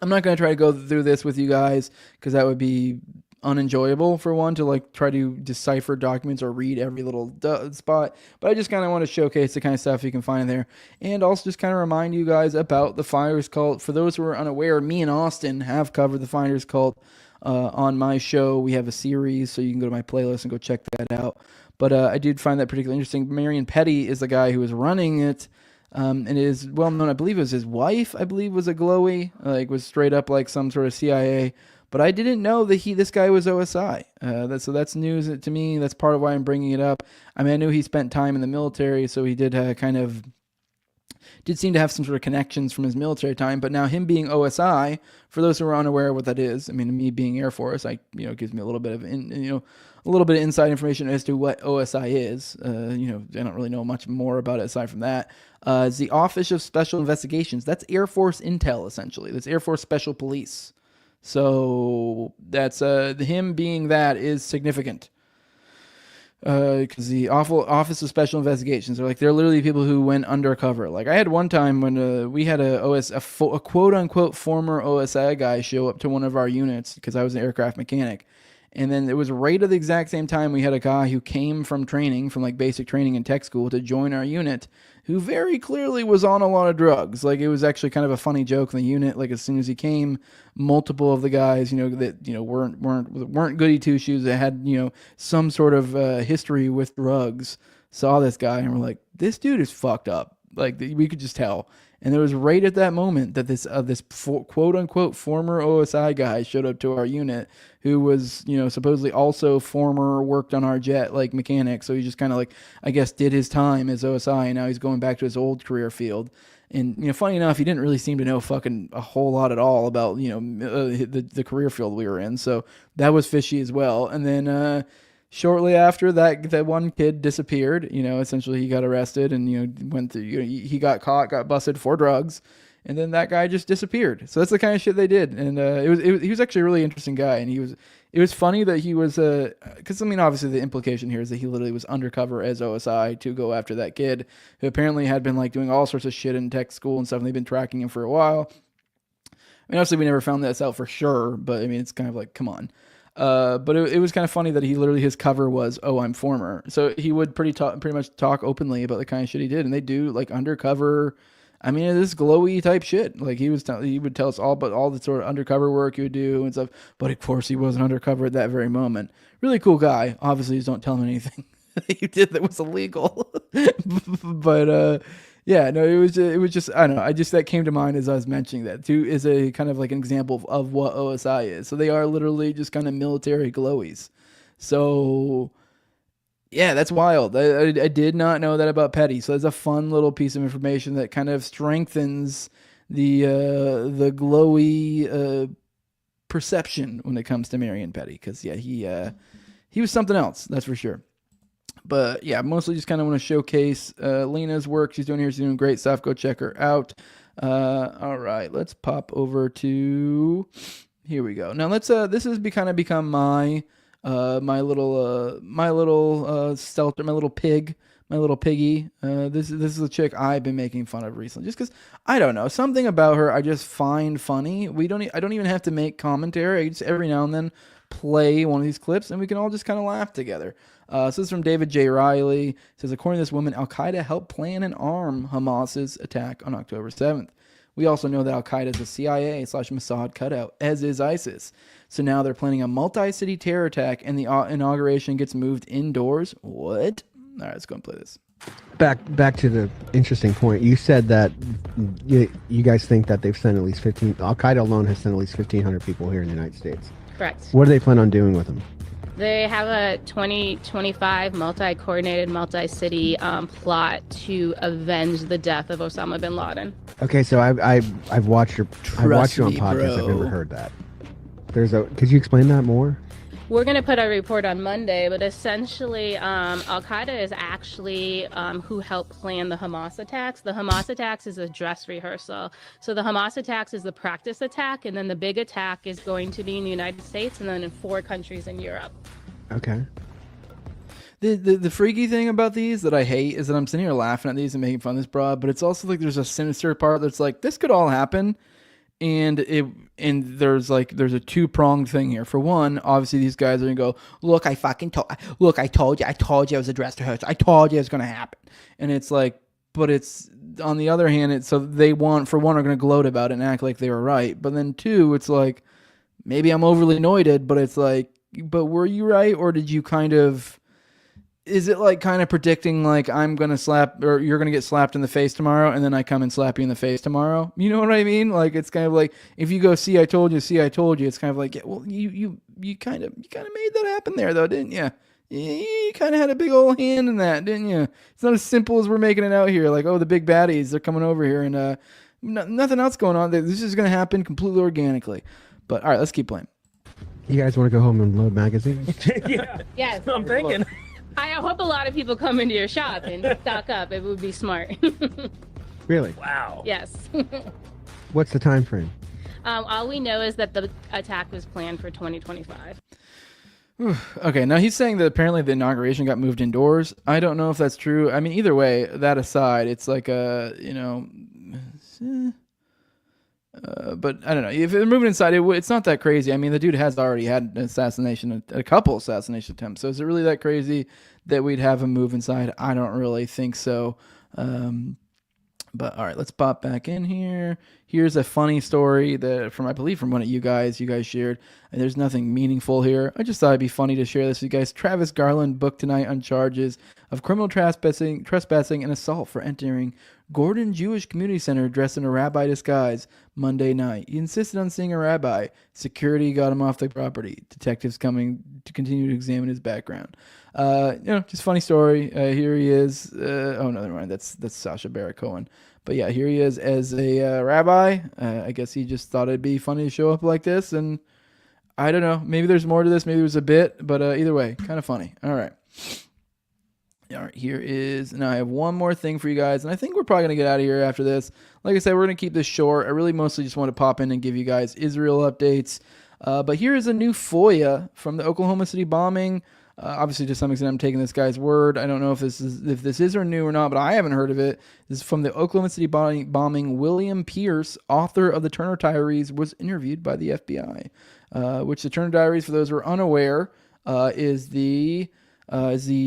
I'm not going to try to go through this with you guys because that would be unenjoyable for one to like try to decipher documents or read every little spot, but I just kind of want to showcase the kind of stuff you can find in there, and also just kind of remind you guys about the Finders Cult. For those who are unaware, me and Austin have covered the Finders Cult on my show. We have a series, so you can go to my playlist and go check that out. But I did find that particularly interesting. Marion Petty is the guy who was running it, and is well known. I believe it was his wife. I believe was a glowy, like was straight up like some sort of CIA. But I didn't know that this guy was OSI. So that's news to me. That's part of why I'm bringing it up. I mean, I knew he spent time in the military, so he did did seem to have some sort of connections from his military time. But now him being OSI, for those who are unaware of what that is, I mean, me being Air Force, it gives me a little bit of inside information as to what OSI is. I don't really know much more about it aside from that. It's the Office of Special Investigations. That's Air Force Intel, essentially. That's Air Force Special Police. So that's him being that is significant because the Office of Special Investigations are they're literally people who went undercover. Like I had one time when we had a quote unquote former OSI guy show up to one of our units because I was an aircraft mechanic. And then it was right at the exact same time we had a guy who came from training, from like basic training in tech school to join our unit, who very clearly was on a lot of drugs. Like it was actually kind of a funny joke in the unit. Like as soon as he came, multiple of the guys, weren't goody two shoes that had, some sort of history with drugs, saw this guy and were like, this dude is fucked up. Like we could just tell. And it was right at that moment that this quote unquote former OSI guy showed up to our unit, who was, supposedly also worked on our jet like mechanic. So he just kind of I guess did his time as OSI, and now he's going back to his old career field. And, funny enough, he didn't really seem to know fucking a whole lot at all about, the career field we were in. So that was fishy as well. And then, shortly after that one kid disappeared, essentially he got arrested and, went through, he got busted for drugs, and then that guy just disappeared. So that's the kind of shit they did. And, he was actually a really interesting guy. And it was funny that he was, cause obviously the implication here is that he literally was undercover as OSI to go after that kid who apparently had been doing all sorts of shit in tech school and stuff. And they've been tracking him for a while. Obviously we never found this out for sure, but it's kind of come on. But it was kind of funny that he literally, his cover was, "Oh, I'm former." So he would pretty much talk openly about the kind of shit he did, and they do undercover. This glowy type shit. He would tell us all about all the sort of undercover work he would do and stuff. But of course, he wasn't undercover at that very moment. Really cool guy. Obviously, just don't tell him anything that you did that was illegal. But yeah, no, it was just I don't know. That came to mind as I was mentioning that too, is a kind of an example of what OSI is. So they are literally just kind of military glowies. So yeah, that's wild. I did not know that about Petty. So that's a fun little piece of information that kind of strengthens the glowy perception when it comes to Marion Petty. Because yeah, he was something else, that's for sure. But yeah, mostly just kind of want to showcase Lena's work. She's doing great stuff. Go check her out. All right, let's pop over to, here we go. Now this has become my little stelter, my little piggy. This is a chick I've been making fun of recently, just because I don't know, something about her I just find funny. I don't even have to make commentary. I just every now and then play one of these clips, and we can all just kind of laugh together. So this is from David J. Riley. It says, according to this woman, Al-Qaeda helped plan and arm Hamas's attack on October 7th. We also know that Al-Qaeda is a CIA/Mossad cutout, as is ISIS. So now they're planning a multi-city terror attack, and the inauguration gets moved indoors. What? All right, let's go and play this. Back to the interesting point. You said that you guys think that they've sent at least 15. Al-Qaeda alone has sent at least 1,500 people here in the United States. Correct. What do they plan on doing with them? They have a 2025 multi-coordinated, multi-city plot to avenge the death of Osama bin Laden. Okay, so I've watched you on podcasts. I've never heard that. Could you explain that more? We're going to put our report on Monday, but essentially, Al-Qaeda is actually who helped plan the Hamas attacks. The Hamas attacks is a dress rehearsal. So the Hamas attacks is the practice attack, and then the big attack is going to be in the United States and then in 4 countries in Europe. Okay. The freaky thing about these that I hate is that I'm sitting here laughing at these and making fun of this broad, but it's also like there's a sinister part that's like, this could all happen. And there's a 2-pronged thing here. For one, obviously these guys are gonna go, look, I told you it was a dress rehearsal. I told you it was gonna happen. And it's like, but it's on the other hand, so they for one are gonna gloat about it and act like they were right. But then 2, it's like, maybe I'm overly anointed, but it's like, but were you right, or did you kind of? Is it like kind of predicting like I'm going to slap or you're going to get slapped in the face tomorrow and then I come and slap you in the face tomorrow? You know what I mean? Like it's kind of like if you go, see, I told you, it's kind of like, yeah, well, you kind of made that happen there though, didn't you? You kind of had a big old hand in that, didn't you? It's not as simple as we're making it out here. Like, oh, the big baddies, they're coming over here and nothing else going on. This is going to happen completely organically. But all right, let's keep playing. You guys want to go home and load magazines? Yeah. Yes. I'm thinking. I hope a lot of people come into your shop and stock up. It would be smart. Really? Wow. Yes. What's the time frame? All we know is that the attack was planned for 2025. Okay, now he's saying that apparently the inauguration got moved indoors. I don't know if that's true. I mean, either way, that aside, it's like but I don't know. If they're moving inside, it's not that crazy. I mean, the dude has already had an a couple assassination attempts. So is it really that crazy that we'd have him move inside? I don't really think so. But all right, let's pop back in here. Here's a funny story that I believe from one of you guys shared. And there's nothing meaningful here. I just thought it'd be funny to share this with you guys. Travis Garland booked tonight on charges of criminal trespassing and assault for entering Gordon Jewish Community Center dressed in a rabbi disguise Monday night. He insisted on seeing a rabbi. Security got him off the property. Detectives coming to continue to examine his background. Just funny story. Here he is. Oh, no, never mind. That's Sacha Baron Cohen. But yeah, here he is as a rabbi. I guess he just thought it'd be funny to show up like this. And I don't know. Maybe there's more to this. Maybe it was a bit. But either way, kind of funny. All right. All right, here is, now I have one more thing for you guys, and I think we're probably going to get out of here after this. Like I said, we're going to keep this short. I really mostly just want to pop in and give you guys Israel updates. But here is a new FOIA from the Oklahoma City bombing. Obviously, to some extent, I'm taking this guy's word. I don't know if this is or new or not, but I haven't heard of it. This is from the Oklahoma City bombing. William Pierce, author of the Turner Diaries, was interviewed by the FBI, which the Turner Diaries, for those who are unaware, is the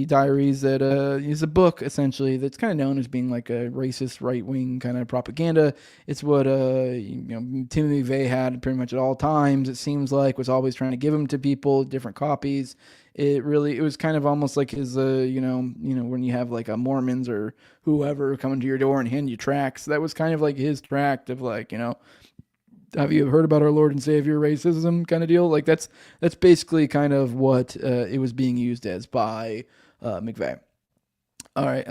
diaries that is a book essentially that's kind of known as being like a racist right-wing kind of propaganda. It's what Timothy McVeigh had pretty much at all times. It seems like was always trying to give them to people, different copies. It was kind of almost like his when you have like a Mormons or whoever coming to your door and hand you tracts. That was kind of like his tract of like, have you heard about our Lord and Savior racism kind of deal? Like that's basically kind of what it was being used as by McVeigh. All right,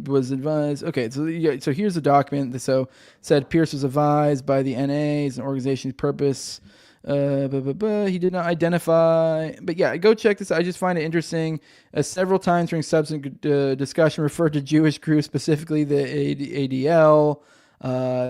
was advised. Okay, so here's the document. So said Pierce was advised by the NA as an organization's purpose. He did not identify, but yeah, go check this out. I just find it interesting. Several times during subsequent discussion referred to Jewish groups, specifically the ADL.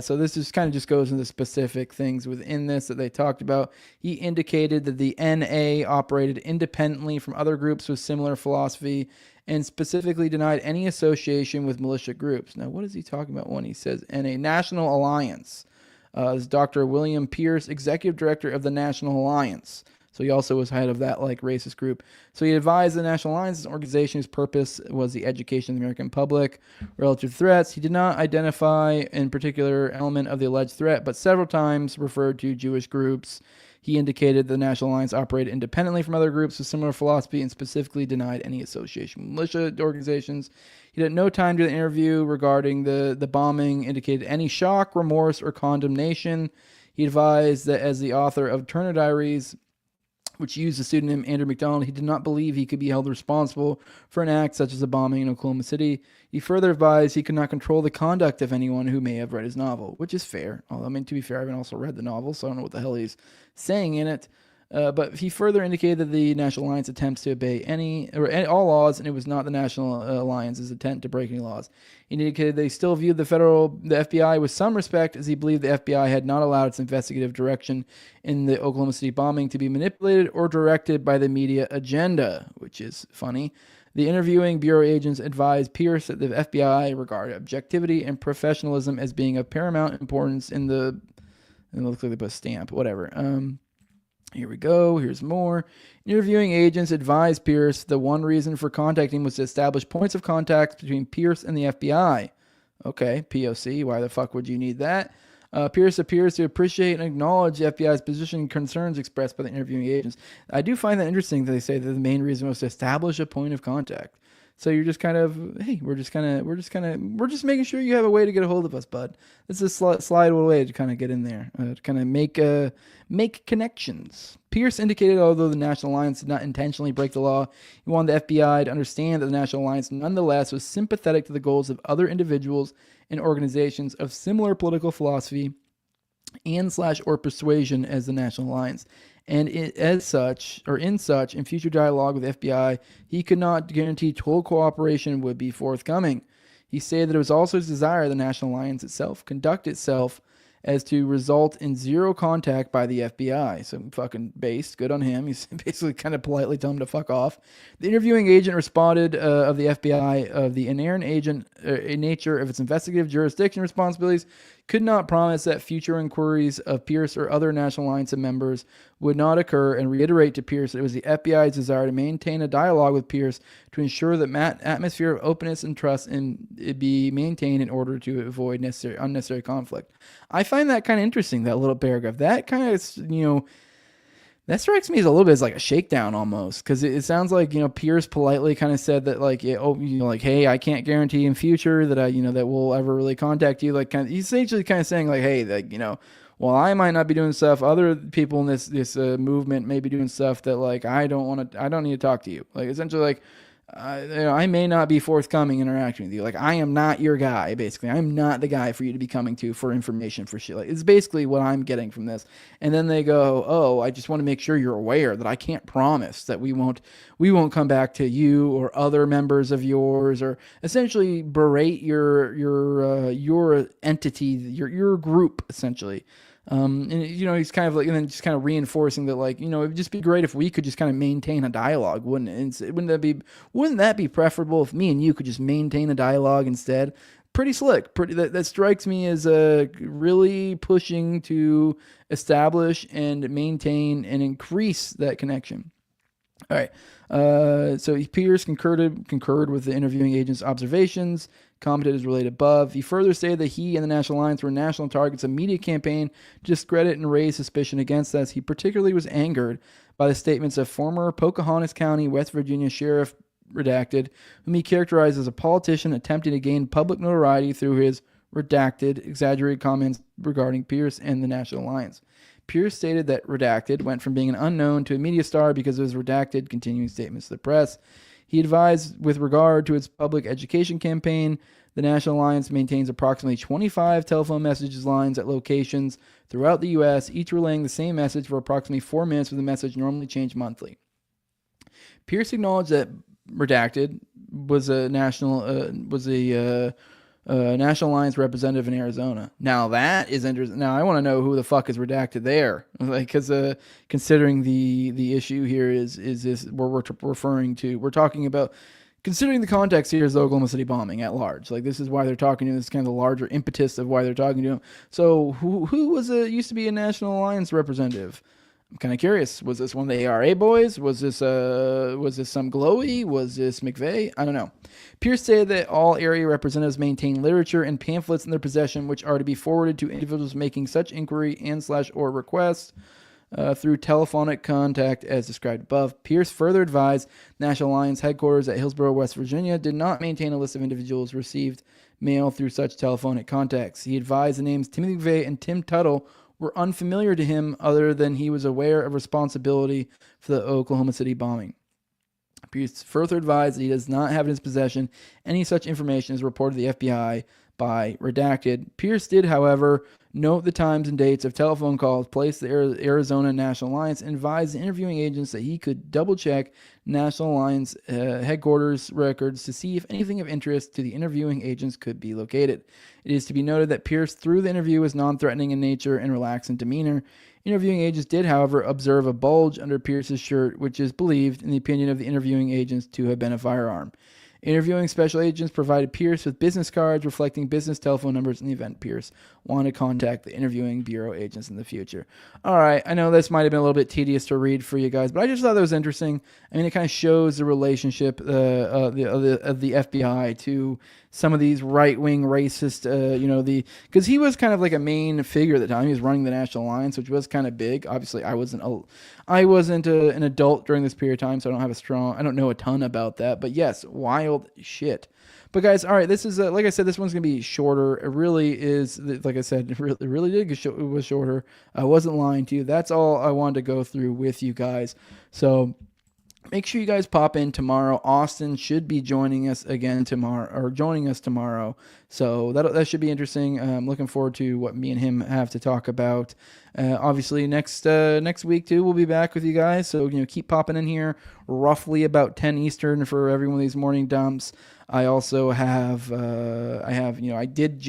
So this just kind of just goes into specific things within this that they talked about. He indicated that the NA operated independently from other groups with similar philosophy and specifically denied any association with militia groups. Now, what is he talking about when he says NA? National Alliance. This is Dr. William Pierce, Executive Director of the National Alliance. So he also was head of that like racist group. So he advised the National Alliance, an organization whose purpose was the education of the American public relative to threats. He did not identify in particular element of the alleged threat, but several times referred to Jewish groups. He indicated the National Alliance operated independently from other groups with similar philosophy and specifically denied any association with militia organizations. He had no time to the interview regarding the bombing, indicated any shock, remorse, or condemnation. He advised that as the author of Turner Diaries, which used the pseudonym Andrew McDonald, he did not believe he could be held responsible for an act such as a bombing in Oklahoma City. He further advised he could not control the conduct of anyone who may have read his novel, which is fair. Although, I mean, to be fair, I haven't also read the novel, so I don't know what the hell he's saying in it. But he further indicated that the National Alliance attempts to obey all laws, and it was not the National Alliance's intent to break any laws. He indicated they still viewed the FBI with some respect, as he believed the FBI had not allowed its investigative direction in the Oklahoma City bombing to be manipulated or directed by the media agenda, which is funny. The interviewing bureau agents advised Pierce that the FBI regarded objectivity and professionalism as being of paramount importance it looks like they put a stamp, whatever. Here we go. Here's more. Interviewing agents advised Pierce the one reason for contacting was to establish points of contact between Pierce and the FBI. Okay, POC. Why the fuck would you need that? Pierce appears to appreciate and acknowledge the FBI's position and concerns expressed by the interviewing agents. I do find that interesting that they say that the main reason was to establish a point of contact. So you're just kind of, hey, we're just making sure you have a way to get a hold of us, bud. This is a slide way to kind of get in there, to kind of make connections. Pierce indicated, although the National Alliance did not intentionally break the law, he wanted the FBI to understand that the National Alliance nonetheless was sympathetic to the goals of other individuals and organizations of similar political philosophy and/or persuasion as the National Alliance. And in future dialogue with the FBI, he could not guarantee total cooperation would be forthcoming. He said that it was also his desire the National Alliance itself conduct itself as to result in zero contact by the FBI. So fucking based. Good on him. He's basically kind of politely told him to fuck off. The interviewing agent responded of the FBI of the inerrant nature of its investigative jurisdiction responsibilities could not promise that future inquiries of Pierce or other National Alliance members would not occur, and reiterate to Pierce that it was the FBI's desire to maintain a dialogue with Pierce to ensure that atmosphere of openness and trust be maintained in order to avoid unnecessary conflict. I find that kind of interesting, that little paragraph. That kind of, that strikes me as a little bit as like a shakedown almost, because it sounds like, Pierce politely kind of said that hey, I can't guarantee in future that that we'll ever really contact you. He's essentially kind of saying like, hey, well, I might not be doing stuff, other people in this movement may be doing stuff that I don't need to talk to you. Essentially I may not be forthcoming interacting with you. I am not your guy, basically. I'm not the guy for you to be coming to for information, for shit. It's basically what I'm getting from this. And then they go, oh, I just want to make sure you're aware that I can't promise that we won't come back to you or other members of yours, or essentially berate your entity, your group, essentially. And he's kind of and then just kind of reinforcing that it would just be great if we could just kind of maintain a dialogue, wouldn't it? Wouldn't that be preferable if me and you could just maintain a dialogue instead? Pretty slick. That strikes me as really pushing to establish and maintain and increase that connection. All right. So Pierce concurred with the interviewing agent's observations, commented as related above. He further stated that he and the National Alliance were national targets of media campaign to discredit and raise suspicion against us. He particularly was angered by the statements of former Pocahontas County, West Virginia Sheriff Redacted, whom he characterized as a politician attempting to gain public notoriety through his redacted, exaggerated comments regarding Pierce and the National Alliance. Pierce stated that Redacted went from being an unknown to a media star because of his redacted continuing statements to the press. He advised with regard to its public education campaign, the National Alliance maintains approximately 25 telephone messages lines at locations throughout the U.S., each relaying the same message for approximately 4 minutes, with the message normally changed monthly. Pierce acknowledged that Redacted was a National Alliance representative in Arizona. Now that is interesting. Now I want to know who the fuck is Redacted there, because considering the issue here is this we're referring to. We're talking about, considering the context here is the Oklahoma City bombing at large. This is why they're talking to him. This is kind of the larger impetus of why they're talking to him. So who was used to be a National Alliance representative? I'm kind of curious. Was this one of the ARA boys? Was this some glowy? Was this McVeigh? I don't know. Pierce said that all area representatives maintain literature and pamphlets in their possession, which are to be forwarded to individuals making such inquiry and/or requests through telephonic contact as described above. Pierce further advised National Alliance headquarters at Hillsborough, West Virginia, did not maintain a list of individuals who received mail through such telephonic contacts. He advised the names Timothy McVeigh and Tim Tuttle were unfamiliar to him, other than he was aware of responsibility for the Oklahoma City bombing. Pierce further advised that he does not have in his possession any such information as reported to the FBI by redacted. Pierce did, however, note the times and dates of telephone calls placed at the Arizona National Alliance and advised the interviewing agents that he could double-check National Alliance headquarters records to see if anything of interest to the interviewing agents could be located. It is to be noted that Pierce, through the interview, was non-threatening in nature and relaxed in demeanor. Interviewing agents did, however, observe a bulge under Pierce's shirt, which is believed, in the opinion of the interviewing agents, to have been a firearm. Interviewing special agents provided Pierce with business cards reflecting business telephone numbers in the event Pierce wanted to contact the interviewing bureau agents in the future. All right, I know this might have been a little bit tedious to read for you guys, but I just thought that was interesting. I mean, it kind of shows the relationship of the FBI to some of these right-wing racist, because he was kind of like a main figure at the time. He was running the National Alliance, which was kind of big. Obviously, I wasn't an adult during this period of time, so I don't know a ton about that. But yes, wild shit. But guys, all right, this is like I said, this one's gonna be shorter. It really is, like I said, it was shorter. I wasn't lying to you. That's all I wanted to go through with you guys. So make sure you guys pop in tomorrow. Austin should be joining us tomorrow. So that should be interesting. I'm looking forward to what me and him have to talk about. Obviously, next week too, we'll be back with you guys. So keep popping in here. Roughly about 10 Eastern for every one of these morning dumps. I also have I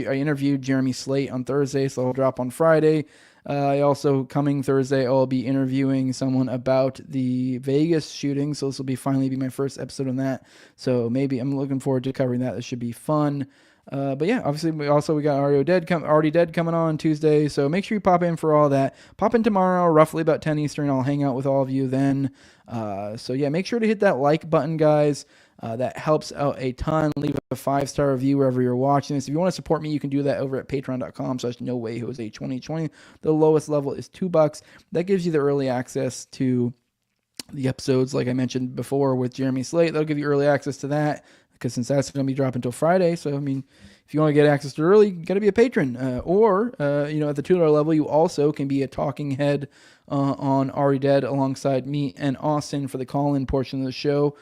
interviewed Jeremy Slate on Thursday, so I'll drop on Friday. I also, coming Thursday, I'll be interviewing someone about the Vegas shooting, so this will finally be my first episode on that. So maybe I'm looking forward to covering that. This should be fun. But yeah, obviously we got Already Dead coming on Tuesday, so make sure you pop in for all that. Pop in tomorrow, roughly about 10 Eastern. I'll hang out with all of you then. So yeah, make sure to hit that like button, guys. That helps out a ton. Leave a 5-star review wherever you're watching this. If you want to support me, you can do that over at patreon.com/NoWayJose2020. The lowest level is $2. That gives you the early access to the episodes, like I mentioned before with Jeremy Slate. That'll give you early access to that, because since that's going to be dropping until Friday. So, I mean, if you want to get access to it early, you got to be a patron. Or at the $2 level, you also can be a talking head on Already Dead alongside me and Austin for the call-in portion of the show.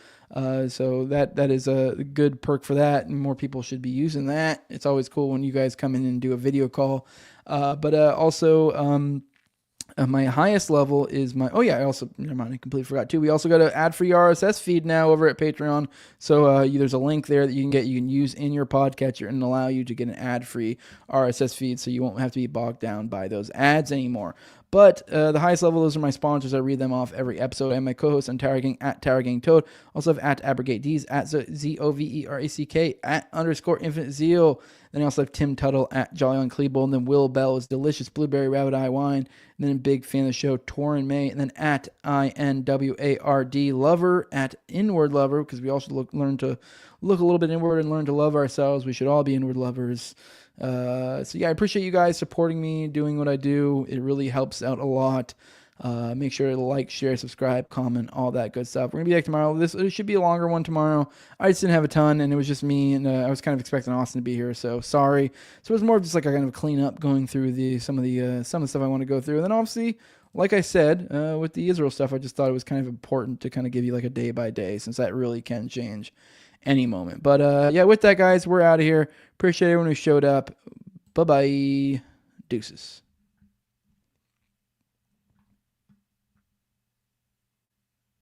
So that is a good perk for that, and more people should be using that. It's always cool when you guys come in and do a video call. But also, my highest level is I completely forgot too. We also got an ad-free RSS feed now over at Patreon. So there's a link there that you can use in your podcatcher and allow you to get an ad-free RSS feed, so you won't have to be bogged down by those ads anymore. But the highest level, those are my sponsors. I read them off every episode. And my co-host on Tower Gang, at Tower Gang Toad. Also have at AbrogateDees, at ZOVERACK, at _Infinite Zeal. Then I also have Tim Tuttle, at Jolly on Klebold. And then Will Bell is Delicious Blueberry Rabbit Eye Wine. And then a big fan of the show, Torin May. And then at INWARD Lover, at Inward Lover, because we also learn to look a little bit inward and learn to love ourselves. We should all be inward lovers. So yeah, I appreciate you guys supporting me, doing what I do. It really helps out a lot. Make sure to like, share, subscribe, comment, all that good stuff. We're gonna be back tomorrow. It should be a longer one tomorrow. I just didn't have a ton, and it was just me, and I was kind of expecting Austin to be here, so sorry. So it was more of just like a kind of cleanup, going through some of the stuff I want to go through, and then obviously, like I said, with the Israel stuff, I just thought it was kind of important to kind of give you like a day by day, since that really can change any moment. But yeah, with that, guys, we're out of here. Appreciate everyone who showed up. Bye-bye. Deuces.